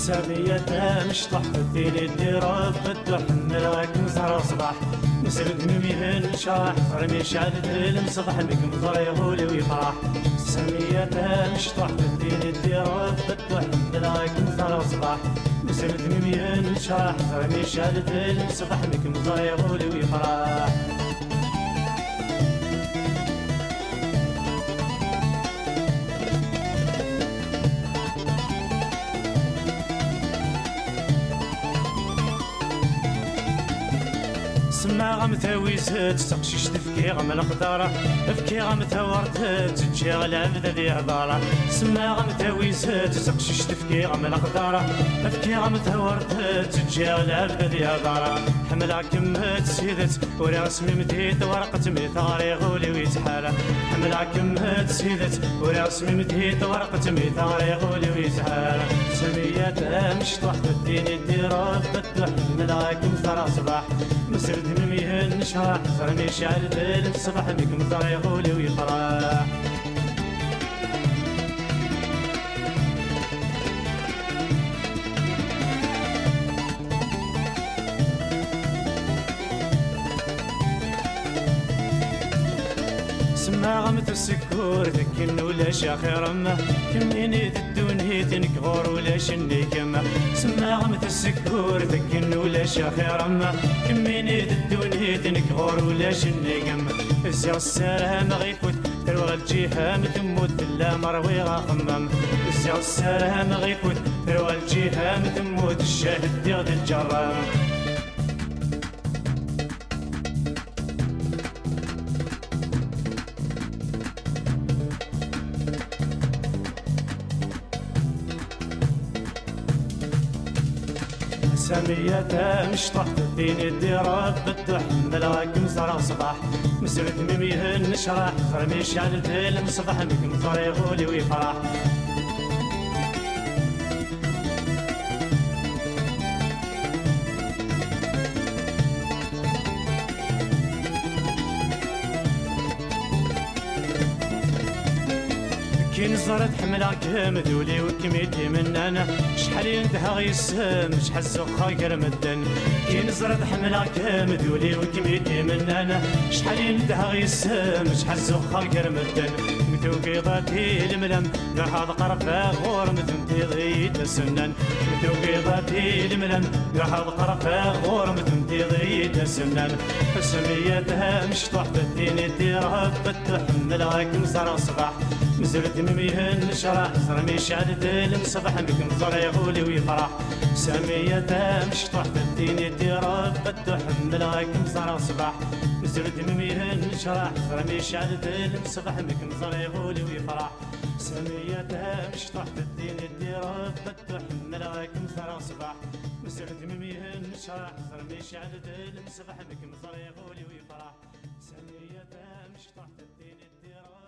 سامية مشطح في الدين الديرة فتح مراك مزهر صباح نسرد مميهن شاح رمي شعدت المصبح مكم ضريغولي ويفرح سامية مشطح في الدين الديرة فتح مراك مزهر صباح نسرد مميهن شاح رمي شعدت المصبح مكم ضريغولي ويفرح سما غمثاوي زاد تقشيش تفكي غم القدارة تفكي غمثاورت تجي غلاب ذي عبارة سما غمثاوي زاد تقشيش تفكي غم القدارة تفكي غمثاورت تجي غلاب ذي عبارة حملا كمت سيدت ورا رسمي مديت ورقة ميثاري غولي ويتحالة حملا كمت سيدت ورا رسمي مديت ورقة ميثاري غولي ويتحالة سمية مشطح الدين الديرة فتح ملاك مثرى صباح مسرد مميهن شاح رمي شعل ذيل الصبح بكم ضري غولي ويفرح سما غمت السكور ذكن ولا شاخر ما كميني الدوني تنكغور ولا شني كما سما غمت السكور ذكن ولا شاخر ما كميني الدوني تنكغور ولا شني كما الزر السلام غيفوت تروى الجهام تموت لا مروي غخمم الزر السلام غيفوت تروى الجهام تموت الشاهد ديغ الجرام سامية مشطح الدين الديرة فتح ملاك مزرع صباح مسرد مميهن نشرح رمي شعل ذيل مصبح مكم ضريغولي ويفرح كي نزرت حملاك مذولي وكميتي من انا شحال يندها غيسام شحال زخا كرمدن كي نزرت حملاك مذولي وكميتي من انا شحال يندها غيسام شحال زخا كرمدن مثو قيضاتي الملم راح قرفا غور مثنتي ضيت السنن مثو قيضاتي الملم راح قرفا غور مثنتي ضيت السنن فسميتها مشطح بالدين الديرة فتح ملاك مزرع صباح مزرد مميهن شرح رمي شعل ذيل مصبح بكم ضريغولي ويفرح سامية مشطح بالدين الديرة فتح ملاك مزرع صباح مزرد مميهن شرح رمي شعل ذيل مصبح بكم ضريغولي ويفرح سامية مشطح بالدين الديرة فتح ملاك مزرع صباح مزرد مميهن شرح رمي شعل ذيل مصبح بكم ضريغولي ويفرح سامية مشطح بالدين الديرة